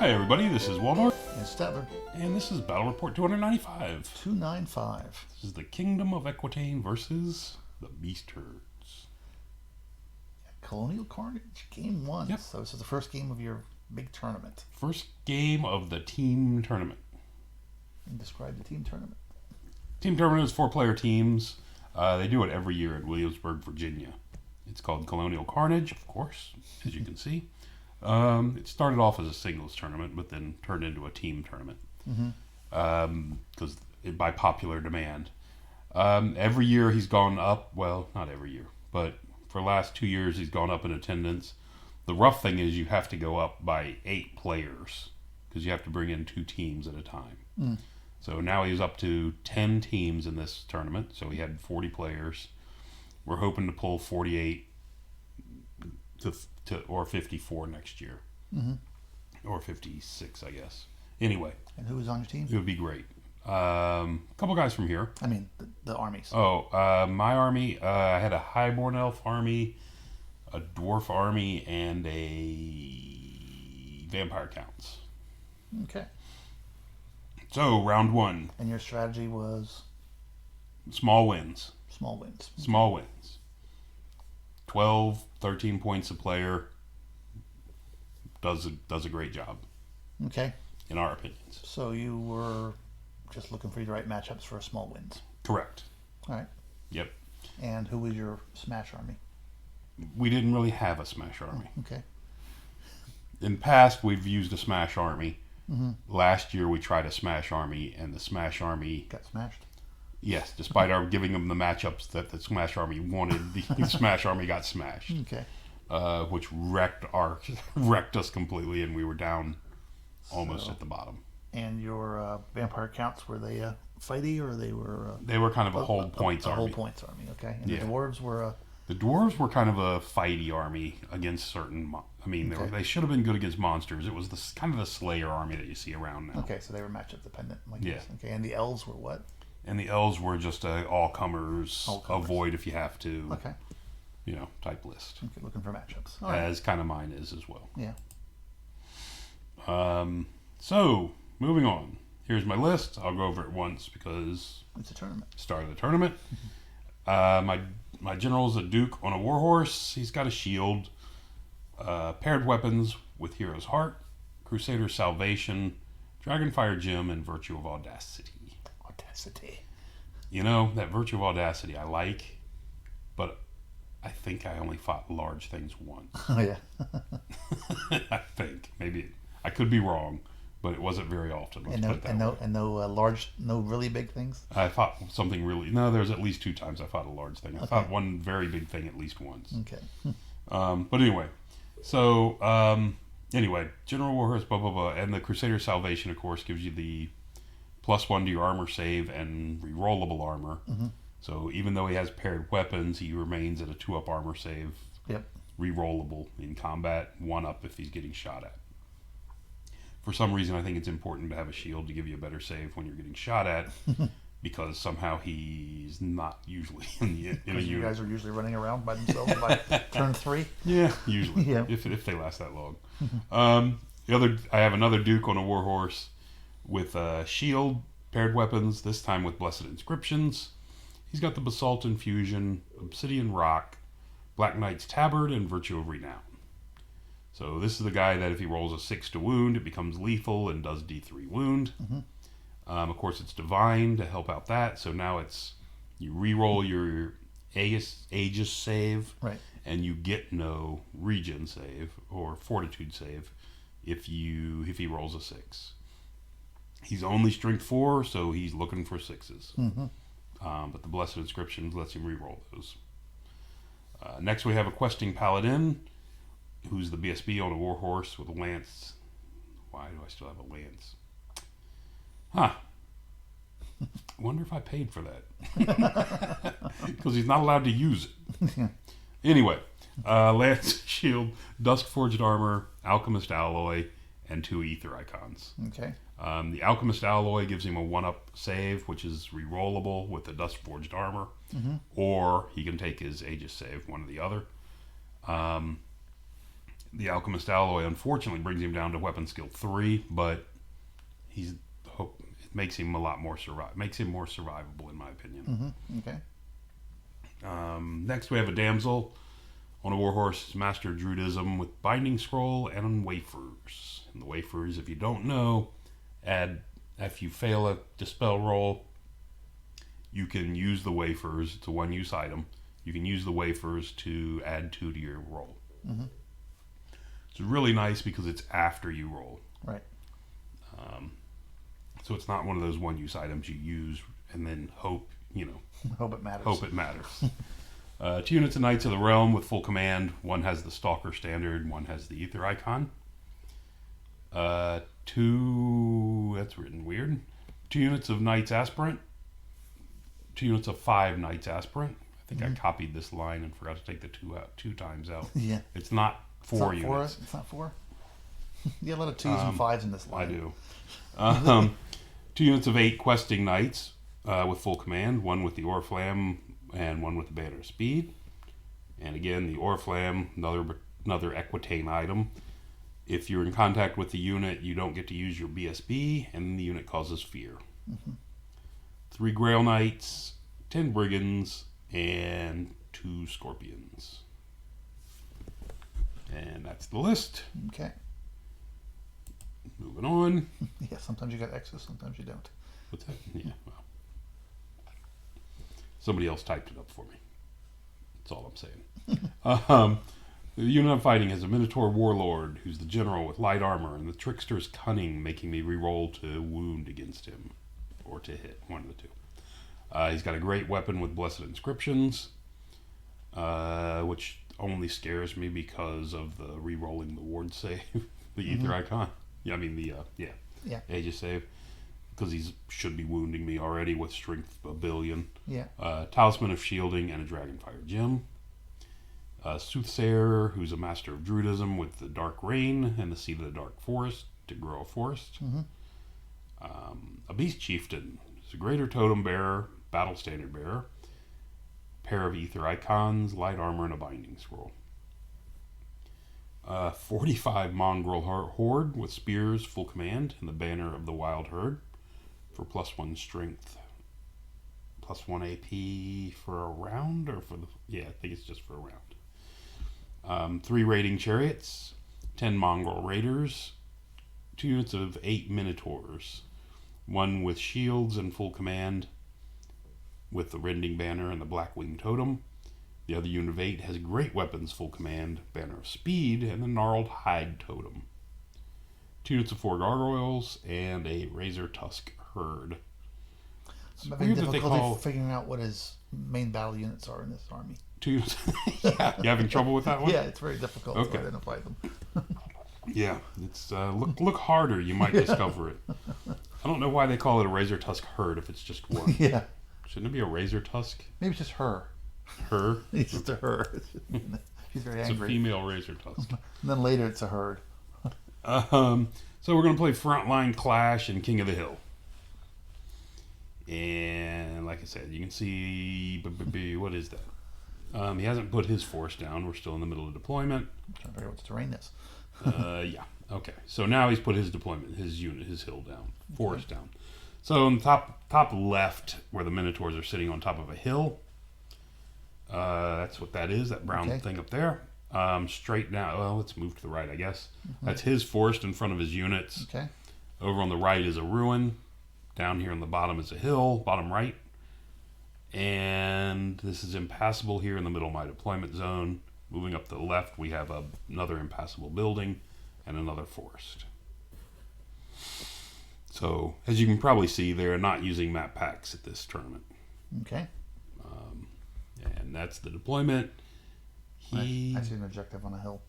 Hi everybody, this is Walmart, And Stetler. and this is Battle Report 295. 295. This is the Kingdom of Equitaine versus the Beast Herds. Colonial Carnage, game one. Yep. So this is the first game of your big tournament. First game of the team tournament. And describe the team tournament. Team tournament is 4-player teams. They do it every year in Williamsburg, Virginia. It's called Colonial Carnage, of course, as you can see. It started off as a singles tournament, but then turned into a team tournament because by popular demand. Every year he's gone up. Well, not every year, but for the last 2 years he's gone up in attendance. The rough thing is you have to go up by 8 players because you have to bring in 2 teams at a time. So now he's up to 10 teams in this tournament. So he had 40 players. We're hoping to pull 48 or 54 next year. Or 56, I guess. Anyway. And who was on your team? It would be great. A couple guys from here. I mean, the armies. My army, I had a Highborn Elf army, a Dwarf army, and a Vampire Counts. Okay. So, round 1. And your strategy was? Small wins. Small wins. Small wins. 12, 13 points a player. Does a great job. Okay. In our opinions. So you were just looking for the right matchups for small wins. Correct. All right. Yep. And who was your Smash army? We didn't really have a Smash army. Okay. In past, we've used a Smash army. Last year, we tried a Smash army, and the Smash army got smashed. Yes, despite our giving them the matchups that the Smash army wanted, the Smash army got smashed. Okay. Which wrecked us completely, and we were down almost at the bottom. And your Vampire Counts, were they fighty, or they were? They were kind of a hold points army. A hold points army, okay. And the Dwarves were The Dwarves were kind of a fighty army against certain. They should have been good against monsters. It was kind of the Slayer army that you see around now. Okay, so they were matchup dependent. Yeah. Okay, and the Elves were what? And the Elves were just all comers, avoid if you have to. Okay. Type list. Okay, looking for matchups. All as kind of mine is as well. Yeah. So, moving on. Here's my list. I'll go over it once because it's a tournament. Start of the tournament. My general's a Duke on a warhorse. He's got a shield, paired weapons with Hero's Heart, Crusader Salvation, Dragonfire Gem, and Virtue of Audacity. That Virtue of Audacity I like, but I think I only fought large things once. Oh, yeah. I think. Maybe. I could be wrong, but it wasn't very often. No really big things? I fought something really... No, there's at least 2 times I fought a large thing. I fought one very big thing at least once. Okay. But anyway. So, General Warhorse, blah, blah, blah. And the Crusader Salvation, of course, gives you the +1 to your armor save and rerollable armor. So even though he has paired weapons, he remains at a 2-up armor save. Yep. Rerollable in combat, 1-up if he's getting shot at. For some reason, I think it's important to have a shield to give you a better save when you're getting shot at, because somehow he's not usually in a unit. You guys are usually running around by themselves by turn 3. Yeah, usually. Yeah. If they last that long. I have another Duke on a warhorse with a shield, paired weapons, this time with Blessed Inscriptions. He's got the Basalt Infusion, Obsidian Rock, Black Knight's Tabard, and Virtue of Renown. So this is the guy that if he rolls a 6 to wound, it becomes lethal and does D3 wound. Of course, it's Divine to help out that. So now you re-roll your Aegis save, right, and you get no Regen save or Fortitude save if he rolls a 6. He's only Strength 4, so he's looking for 6s. But the Blessed Inscription lets him re-roll those. Next we have a Questing Paladin, who's the BSB on a warhorse with a lance. Why do I still have a lance? I wonder if I paid for that. Because he's not allowed to use it. Anyway, lance, shield, Duskforged armor, Alchemist alloy, and 2 ether icons. Okay. The Alchemist alloy gives him a 1-up save, which is rerollable with the Duskforged armor, or he can take his Aegis save, one or the other. The Alchemist Alloy unfortunately brings him down to weapon skill 3, but it makes him a lot more makes him more survivable in my opinion. Okay. Next we have a damsel on a warhorse, master druidism with binding scroll and wafers. And the wafers, if you don't know, if you fail a dispel roll, you can use the wafers. It's a one-use item. You can use the wafers to add 2 to your roll. It's really nice because it's after you roll. Right. So it's not one of those one-use items you use and then hope Hope it matters. Hope it matters. 2 units of Knights of the Realm with full command. One has the Stalker standard. One has the Ether icon. 2. That's written weird. 2 units of Knights Aspirant. 2 units of 5 Knights Aspirant. I think I copied this line and forgot to take the 2 out 2 times out. Yeah. It's not 4 it's not units. 4. It's not 4. You got a lot of 2s and 5s in this line. I do. 2 units of 8 Questing Knights with full command. 1 with the Oriflamme and 1 with the Banner of Speed. And again, the Oriflamme, another Equitaine item. If you're in contact with the unit, you don't get to use your BSB, and the unit causes fear. 3 Grail Knights, 10 Brigands, and 2 Scorpions. And that's the list. Okay. Moving on. Yeah, sometimes you got X's, sometimes you don't. What's that? Yeah, well. Somebody else typed it up for me. That's all I'm saying. The unit I'm fighting is a Minotaur Warlord, who's the general with light armor, and the Trickster's cunning, making me re-roll to wound against him. Or to hit, one of the two. He's got a great weapon with Blessed Inscriptions, which only scares me because of the re-rolling the ward save, the Ether icon. Yeah, I mean the Aegis save, because he should be wounding me already with Strength 1 billion. Yeah. Talisman of Shielding and a Dragonfire Gem. Soothsayer, who's a master of Druidism with the Dark Rain and the Seed of the Dark Forest to grow a forest. A Beast Chieftain, who's a Greater Totem Bearer, Battle Standard Bearer, pair of Ether Icons, Light Armor, and a Binding Scroll. 45 Mongrel Horde with Spears, full command, and the Banner of the Wild Herd for +1 Strength, +1 AP for a round, or for the... Yeah, I think it's just for a round. 3 Raiding Chariots, 10 Mongrel Raiders, 2 units of 8 Minotaurs, 1 with shields and full command with the Rending Banner and the Blackwing Totem. The other unit of 8 has great weapons, full command, Banner of Speed, and the Gnarled Hide Totem. 2 units of 4 Gargoyles and a Razor Tusk Herd. I'm having difficulty figuring out what his main battle units are in this army. 2 units. Yeah, you having trouble with that one? Yeah, it's very difficult to identify them. Yeah, it's look harder. You might discover it. I don't know why they call it a Razor Tusk Herd if it's just one. Yeah. Shouldn't it be a Razor Tusk? Maybe it's just her. Her? It's just a her. She's very angry. It's a female Razor Tusk. And then later it's a herd. So we're going to play Frontline Clash and King of the Hill. And like I said, you can see... What is that? He hasn't put his force down. We're still in the middle of deployment. I'm trying to figure out what the terrain is. Yeah. Okay. So now he's put his deployment, his unit, his hill down, forest down. So in the top left, where the Minotaurs are sitting on top of a hill, that's what that is. That brown thing up there. Straight down. Well, let's move to the right, I guess. That's his forest in front of his units. Okay. Over on the right is a ruin. Down here on the bottom is a hill. Bottom right. And this is impassable here in the middle of my deployment zone. Moving up to the left, we have another impassable building and another forest. So, as you can probably see, they're not using map packs at this tournament. Okay. And that's the deployment. I see an objective on a hill.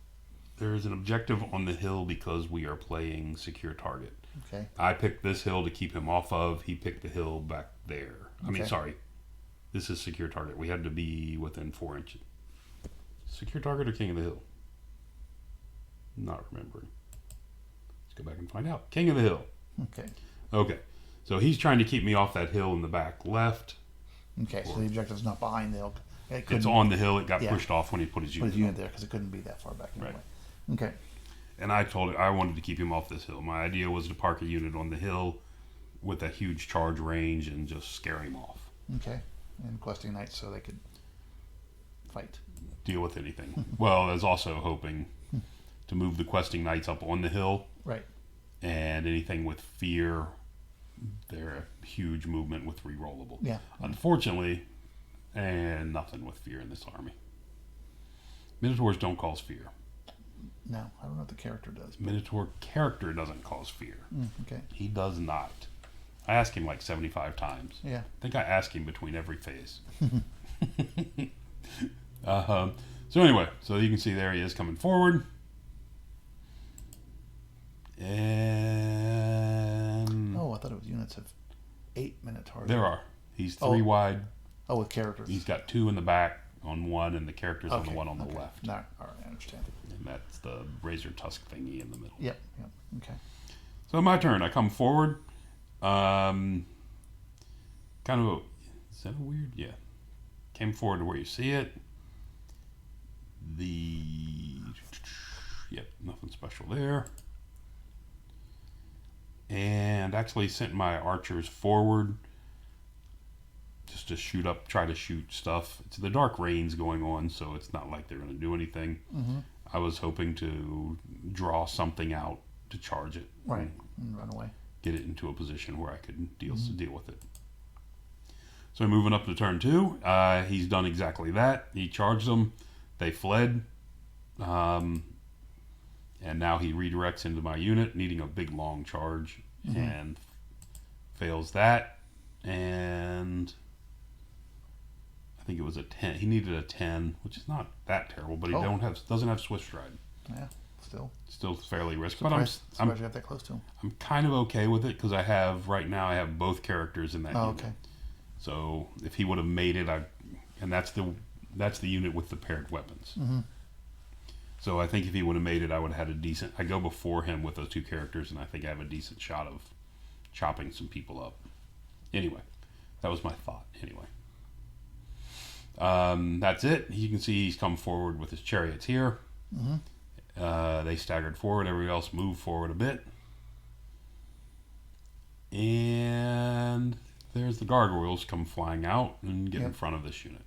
There is an objective on the hill because we are playing secure target. Okay. I picked this hill to keep him off of. He picked the hill back there. I mean, sorry. This is secure target. We had to be within 4 inches. Secure target or King of the Hill? Not remembering. Let's go back and find out. King of the Hill. Okay. Okay. So he's trying to keep me off that hill in the back left. Okay, so the objective's not behind the hill. It's on the hill. It got pushed off when he put his unit there because it couldn't be that far back anyway. Right. Okay. And I told it I wanted to keep him off this hill. My idea was to park a unit on the hill with a huge charge range and just scare him off. Okay. And questing knights so they could fight. Deal with anything. Well, I was also hoping to move the questing knights up on the hill. Right. And anything with fear, they're a huge movement with rerollable. Yeah. Unfortunately, and nothing with fear in this army. Minotaurs don't cause fear. No, I don't know if the character does. Minotaur character doesn't cause fear. Okay. He does not. I asked him like 75 times. Yeah. I think I asked him between every phase. So anyway, so you can see there he is coming forward. And... Oh, I thought it was units of 8 Minotaurs. There are. He's 3 wide. Oh, with characters. He's got 2 in the back on one, and the character's on the one on the left. No, all right, I understand. And that's the razor tusk thingy in the middle. Yep. Okay. So my turn. I come forward. Kind of is that a weird? Yeah. Came forward to where you see it. Yep, nothing special there. And actually sent my archers forward just to shoot up, try to shoot stuff. It's the dark rain's going on, so it's not like they're going to do anything. Mm-hmm. I was hoping to draw something out to charge it. Right, and run away. Get it into a position where I could deal with it. So moving up to turn 2, he's done exactly that. He charged them. They fled. And now he redirects into my unit, needing a big, long charge. And fails that. And I think it was a 10. He needed a 10, which is not that terrible, but he doesn't have Swift Stride. Yeah, still fairly risky. But I'm surprised you got that close to him. I'm kind of okay with it because I have both characters in that unit. Okay. So if he would have made it, and that's the unit with the paired weapons. Mm-hmm. So I think if he would have made it, I would have had a decent. I go before him with those 2 characters, and I think I have a decent shot of chopping some people up. Anyway, that was my thought. Anyway, that's it. You can see he's come forward with his chariots here. Mm-hmm. They staggered forward. Everybody else moved forward a bit. And there's the gargoyles come flying out and get in front of this unit.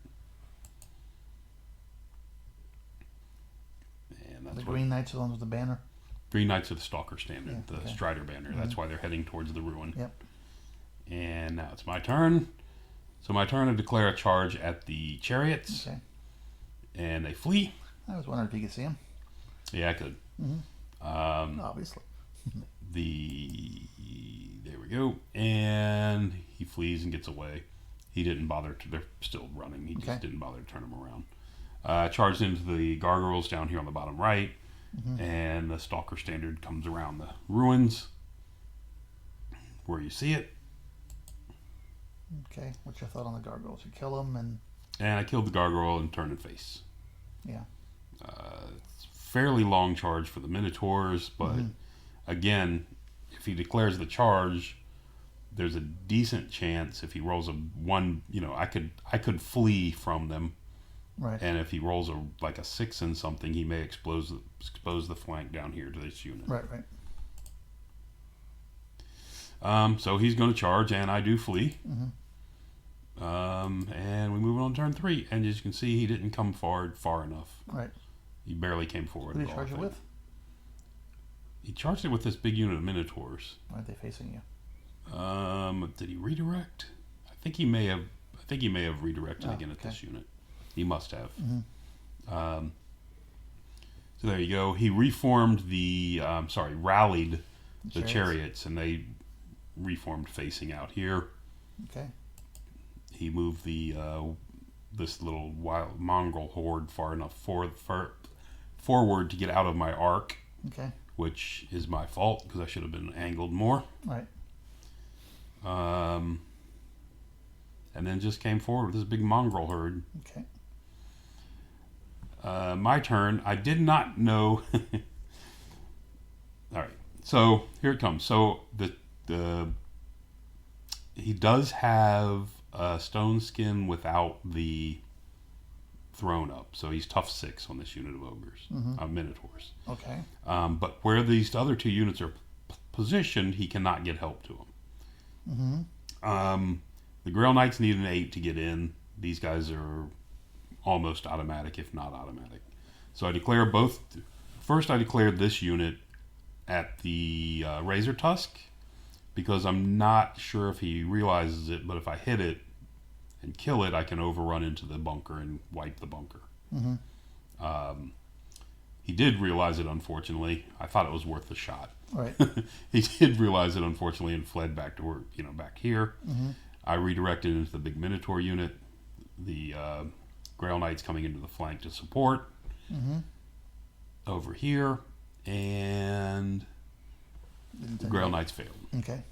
And that's the Green Knights are the ones with the banner? Green Knights are the Stalker Standard, the Strider banner. That's why they're heading towards the ruin. Yep. And now it's my turn. So my turn to declare a charge at the chariots. Okay. And they flee. I was wondering if you could see them. Yeah, I could. Mm-hmm. Obviously. There we go. And he flees and gets away. He didn't bother to. They're still running. He just didn't bother to turn them around. Charged into the gargoyles down here on the bottom right. Mm-hmm. And the Stalker Standard comes around the ruins where you see it. Okay. What's your thought on the gargoyles? You kill them and I killed the gargoyle and turned and face. Yeah. It's a fairly long charge for the Minotaurs, but again, if he declares the charge, there's a decent chance if he rolls a 1, I could flee from them. Right. And if he rolls a 6 and something, he may expose the flank down here to this unit. Right. So he's going to charge, and I do flee. Mm-hmm. And we move on to turn 3, and as you can see, he didn't come forward far enough. Right. He barely came forward. Who did he charge it with? He charged it with this big unit of Minotaurs. Why aren't they facing you? Did he redirect? I think he may have redirected again at this unit. He must have. Mm-hmm. So there you go. He reformed rallied the chariots, and they reformed facing out here. Okay. He moved this little wild mongrel horde far enough forward to get out of my arc. Okay. Which is my fault because I should have been angled more. Right. And then just came forward with this big mongrel herd. Okay. My turn. I did not know. All right. So here it comes. So he does have a stone skin without the thrown up, so he's tough 6 on this unit of ogres, minotaurs. Okay. But where these other 2 units are positioned, he cannot get help to them. The Grail Knights need an 8 to get in. These guys are almost automatic, if not automatic. So I declare both. First, I declared this unit at the Razor Tusk, because I'm not sure if he realizes it, but if I hit it and kill it, I can overrun into the bunker and wipe the bunker. He did realize it, unfortunately. I thought it was worth the shot. Right. He did realize it, unfortunately, and fled back to where, back here. I redirected into the big Minotaur unit. The Grail Knights coming into the flank to support. Over here, and the Grail Knights failed. Okay.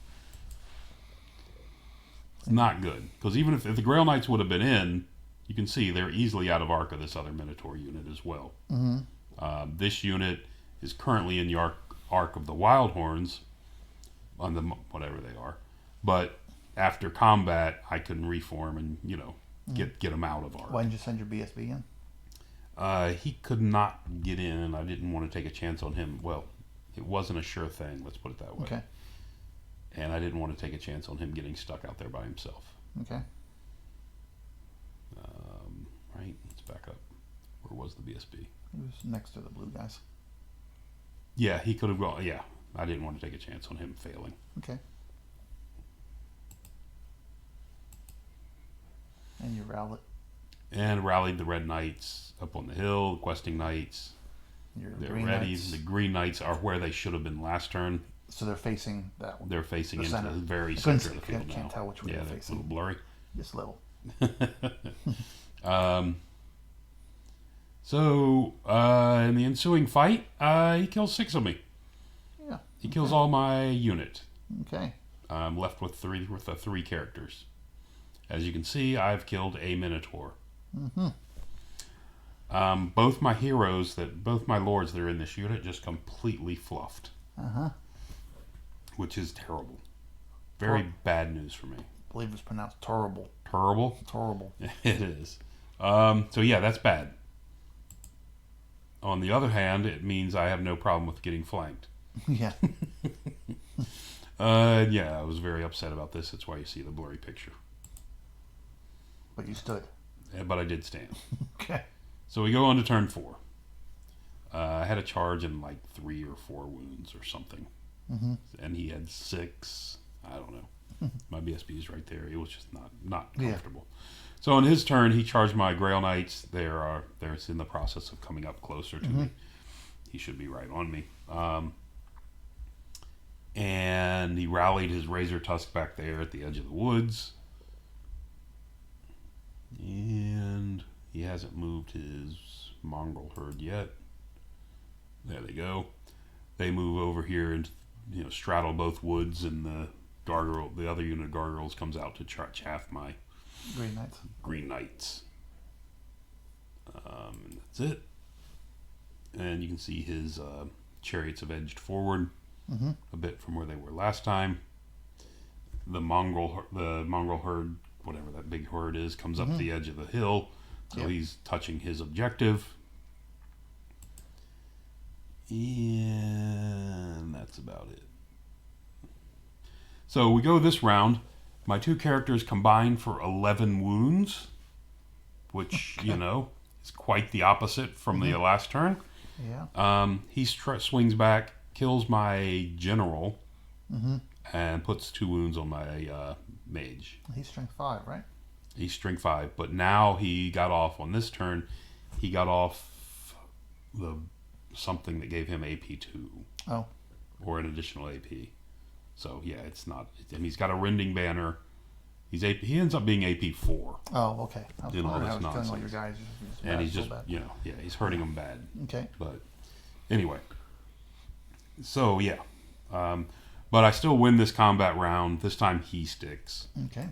It's not good, because even if the Grail Knights would have been in, you can see they're easily out of arc of this other Minotaur unit as well. This unit is currently in the arc of the Wildhorns, on the whatever they are, but after combat, I can reform and get them out of arc. Why didn't you send your BSB in? He could not get in, and I didn't want to take a chance on him. Well, it wasn't a sure thing, let's put it that way. Okay. And I didn't want to take a chance on him getting stuck out there by himself. Okay. Right, let's back up. Where was the BSB? He was next to the blue guys. Yeah, he could have gone. Yeah, I didn't want to take a chance on him failing. Okay. And you rallied the Red Knights up on the hill, questing Knights. They're ready. Knights. The Green Knights are where they should have been last turn. So they're facing that one. They're facing into the very center of the field now. Can't tell which way they're facing. A little blurry. Just a little. So in the ensuing fight, he kills 6 of me. Yeah. He kills all my unit. Okay. I'm left with 3 characters. As you can see, I've killed a Minotaur. Both my heroes, both my lords that are in this unit, just completely fluffed. Which is terrible. Very bad news for me. I believe it's pronounced terrible. Terrible? Terrible. It is. So yeah, that's bad. On the other hand, it means I have no problem with getting flanked. Yeah. Yeah, I was very upset about this. That's why you see the blurry picture. But you stood. Yeah, but I did stand. Okay. So we go on to turn 4. I had a charge and like 3 or 4 wounds or something. And he had 6. I don't know. My BSB is right there. It was just not comfortable. Yeah. So on his turn, he charged my Grail Knights. They're in the process of coming up closer to me. He should be right on me. And he rallied his Razor Tusk back there at the edge of the woods. And he hasn't moved his mongrel herd yet. There they go. They move over here and straddle both woods, and the other unit of gargoyles comes out to chaff my Green Knights. And that's it. And you can see his chariots have edged forward a bit from where they were last time. The mongrel herd, whatever that big herd is, comes up the edge of the hill, so he's touching his objective. And that's about it. So we go this round. My 2 characters combined for 11 wounds, which, is quite the opposite from the last turn. Yeah. He swings back, kills my general, and puts 2 wounds on my mage. He's strength 5, right? He's strength 5, but now he got off on this turn. He got off something that gave him AP 2. Oh. Or an additional AP. So yeah, it's not. And he's got a rending banner. He ends up being AP 4. Oh, okay. I was in all this telling nonsense. all your guys. And he's just he's hurting them bad. Okay. But anyway, so yeah, but I still win this combat round. This time he sticks. Okay.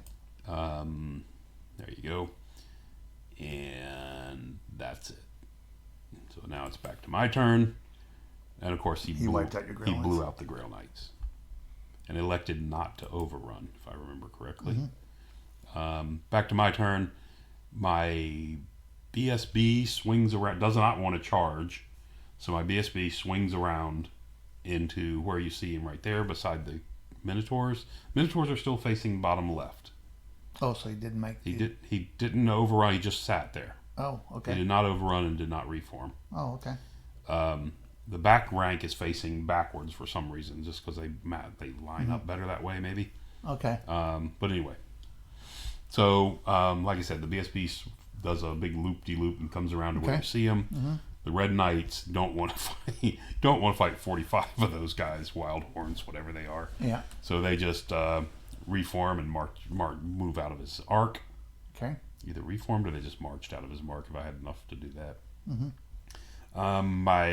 There you go. And that's it. So now it's back to my turn. And of course he wiped out your Grail Knights. Blew out the Grail Knights. And elected not to overrun, if I remember correctly. Back to my turn. My BSB swings around, does not want to charge. So my BSB swings around into where you see him right there beside the Minotaurs. Minotaurs are still facing bottom left. Oh, so he didn't make... He didn't overrun, he just sat there. Oh, okay. He did not overrun and did not reform. Oh, okay. The back rank is facing backwards for some reason, just because they line up better that way, maybe. Okay. But anyway. So, like I said, the BSB does a big loop-de-loop and comes around to where you see him. Mm-hmm. The Red Knights don't want to fight. Don't want to fight 45 of those guys, wild horns, whatever they are. Yeah. So they just reform and move out of his arc. Okay. Either reformed or they just marched out of his mark. If I had enough to do that. Mm-hmm. My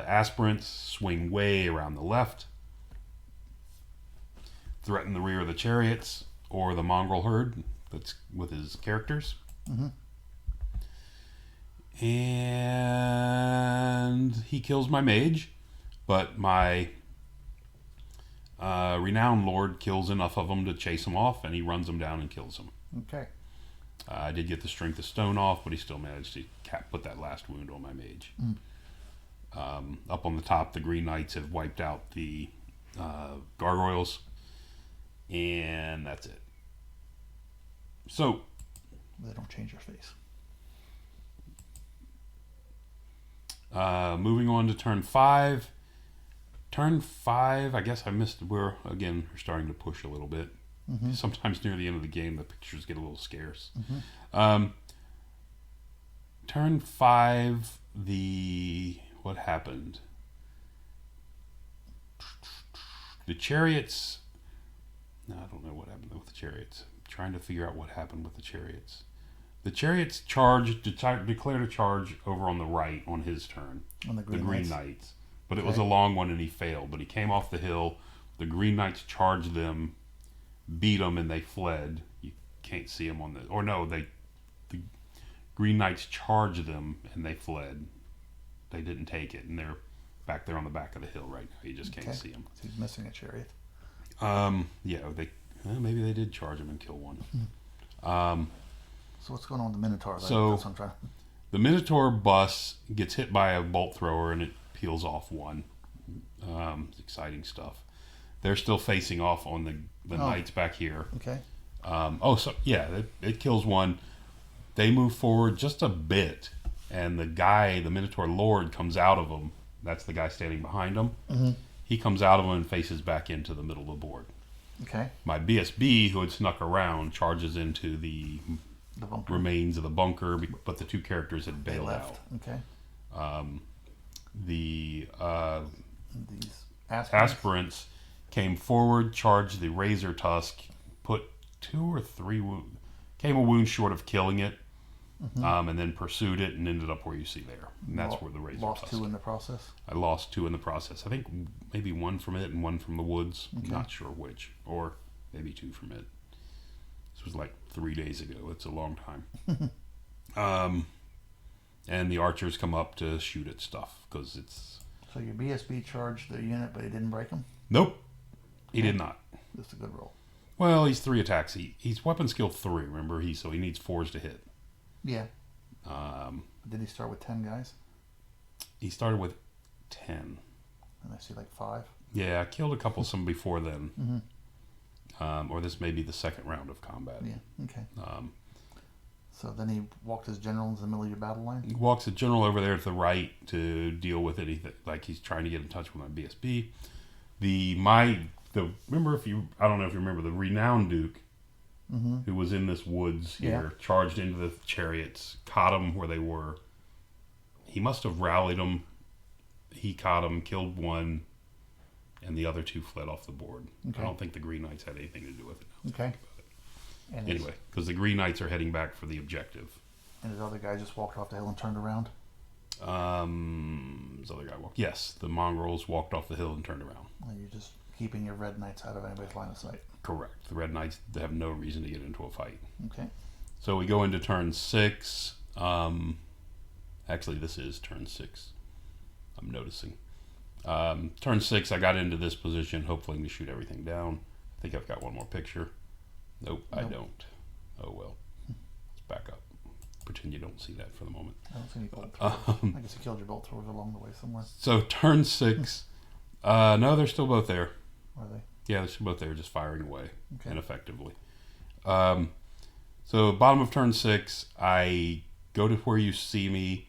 aspirants swing way around the left, threaten the rear of the chariots or the mongrel herd that's with his characters. Mm-hmm. And he kills my mage, but my renowned lord kills enough of them to chase him off, and he runs them down and kills them. Okay. I did get the strength of stone off, but he still managed to put that last wound on my mage. Up on the top, the Green Knights have wiped out the gargoyles, and that's it. So they don't change your face. Moving on to turn 5. Turn 5, I guess I missed. We're starting to push a little bit. Mm-hmm. Sometimes near the end of the game, the pictures get a little scarce. Mm-hmm. Turn 5, what happened? The chariots. No, I don't know what happened with the chariots. I'm trying to figure out what happened with the chariots. The chariots declared a charge over on the right on his turn. On the Green Knights. But it was a long one and he failed. But he came off the hill. The Green Knights charged them, beat them, and they fled. You can't see them on the... Or no, the Green Knights charged them and they fled. They didn't take it. And they're back there on the back of the hill right now. You just can't see them. So he's missing a chariot. Yeah, maybe they did charge him and kill one. So what's going on with the Minotaur? The Minotaur bus gets hit by a bolt thrower and it peels off one. Exciting stuff. They're still facing off on the Knights back here. Okay. It kills one. They move forward just a bit, and the Minotaur Lord, comes out of them. That's the guy standing behind them. Mm-hmm. He comes out of them and faces back into the middle of the board. Okay. My BSB, who had snuck around, charges into the remains of the bunker, but the two characters had bailed out. Okay. These aspirants came forward, charged the Razor Tusk, put 2 or 3 came a wound short of killing it, and then pursued it and ended up where you see there. And that's where the Razor Tusk. Lost 2 in the process? I lost 2 in the process. I think maybe 1 from it and 1 from the woods. Okay. Not sure which. Or maybe 2 from it. This was like 3 days ago. It's a long time. And the archers come up to shoot at stuff because it's... So your BSB charged the unit, but he didn't break him? Nope. He did not. That's a good roll. Well, he's 3 attacks. He's weapon skill 3, remember? So he needs 4s to hit. Yeah. Did he start with 10 guys? He started with 10. And I see like 5. Yeah, I killed a couple some before then. Mm-hmm. Or this may be the second round of combat. Yeah, okay. So then he walked his general into the middle of your battle line? He walks the general over there to the right to deal with anything. Like he's trying to get in touch with my BSB. I don't know if you remember the renowned Duke, who was in this woods here, charged into the chariots, caught them where they were. He must have rallied them. He caught them, killed 1, and the other 2 fled off the board. Okay. I don't think the Green Knights had anything to do with it. Okay. Anyway, because the Green Knights are heading back for the objective. And his other guy just walked off the hill and turned around? His other guy walked. Yes, the mongrels walked off the hill and turned around. Well, you're just keeping your Red Knights out of anybody's line of sight. Correct. The Red Knights have no reason to get into a fight. Okay. So we go into turn 6. Actually, this is turn 6. I'm noticing. Turn 6, I got into this position, hoping to shoot everything down. I think I've got one more picture. Nope. I don't. Oh well. Let's back up. pretend you don't see that for the moment. I don't see any bolt throwers. I guess you killed your bolt throwers along the way somewhere. So turn 6. No, they're still both there. Are they? Yeah, they're still both there, just firing away ineffectively. So bottom of turn 6, I go to where you see me.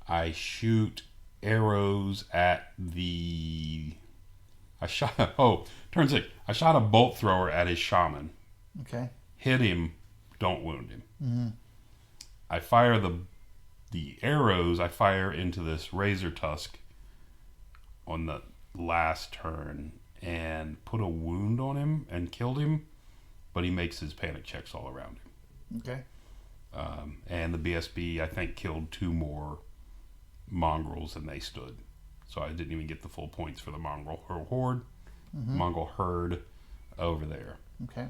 I shoot arrows at the... turn 6. I shot a bolt thrower at his shaman. Okay. Hit him, don't wound him. Mm-hmm. I fire the arrows, I fire into this razor tusk on the last turn and put a wound on him and killed him, but he makes his panic checks all around him. Okay. And the BSB, I think, killed 2 more mongrels and they stood. So I didn't even get the full points for the mongrel horde, mongrel herd over there. Okay.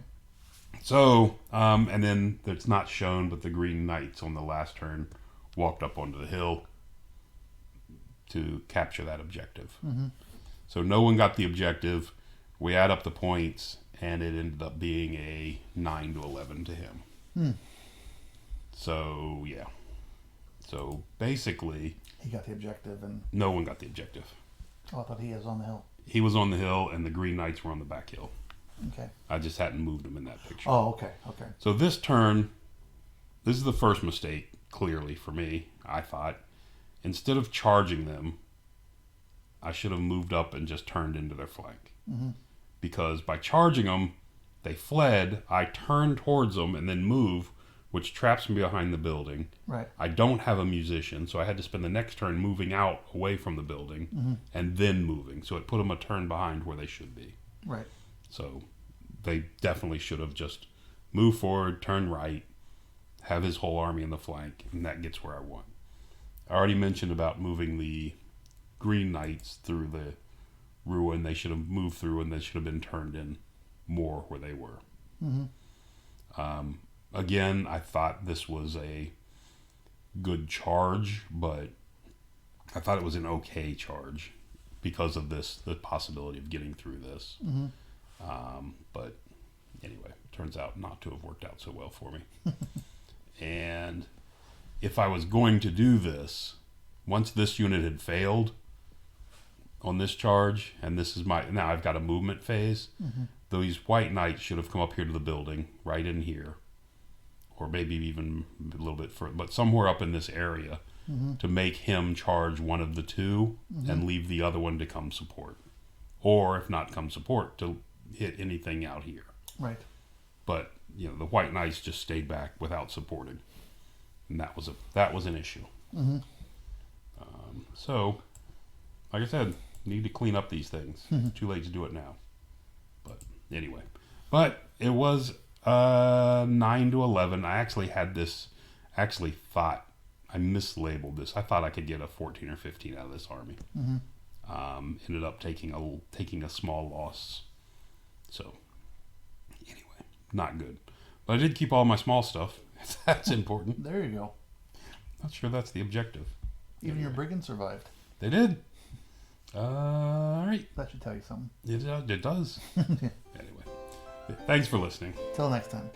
So, and then it's not shown, but the Green Knights on the last turn walked up onto the hill to capture that objective. Mm-hmm. So no one got the objective. We add up the points, and it ended up being a 9-11 to him. Hmm. So, yeah. So, basically... He got the objective, and... No one got the objective. Oh, I thought he was on the hill. He was on the hill, and the Green Knights were on the back hill. Okay. I just hadn't moved him in that picture. Oh, okay, okay. So this turn, this is the first mistake, clearly, for me, I thought. Instead of charging them, I should have moved up and just turned into their flank. Mm-hmm. Because by charging them, they fled, I turned towards them and then move, which traps me behind the building. Right. I don't have a musician, so I had to spend the next turn moving out away from the building and then moving. So it put them a turn behind where they should be. Right. So they definitely should have just moved forward, turn right, have his whole army in the flank, and that gets where I want. I already mentioned about moving the Green Knights through the ruin. They should have moved through, and they should have been turned in more where they were. Mm-hmm. Again, I thought this was a good charge, but I thought it was an okay charge because of the possibility of getting through this. Mm-hmm. But anyway, turns out not to have worked out so well for me. And if I was going to do this, once this unit had failed on this charge, and this is now I've got a movement phase, these White Knights should have come up here to the building, right in here, or maybe even a little bit further, but somewhere up in this area, to make him charge one of the 2 and leave the other one to come support. Or if not come support, to hit anything out here. Right. But the White Knights just stayed back without supporting, and that was an issue. Mm-hmm. So, like I said, need to clean up these things. Too late to do it now. But anyway, it was 9-11. I actually had this. Thought I mislabeled this. I thought I could get a 14 or 15 out of this army. Ended up taking a small loss. So, anyway, not good. But I did keep all my small stuff. That's important. There you go. Not sure that's the objective. Even your brigands survived. They did. All right. That should tell you something. It does. Anyway, thanks for listening. Till next time.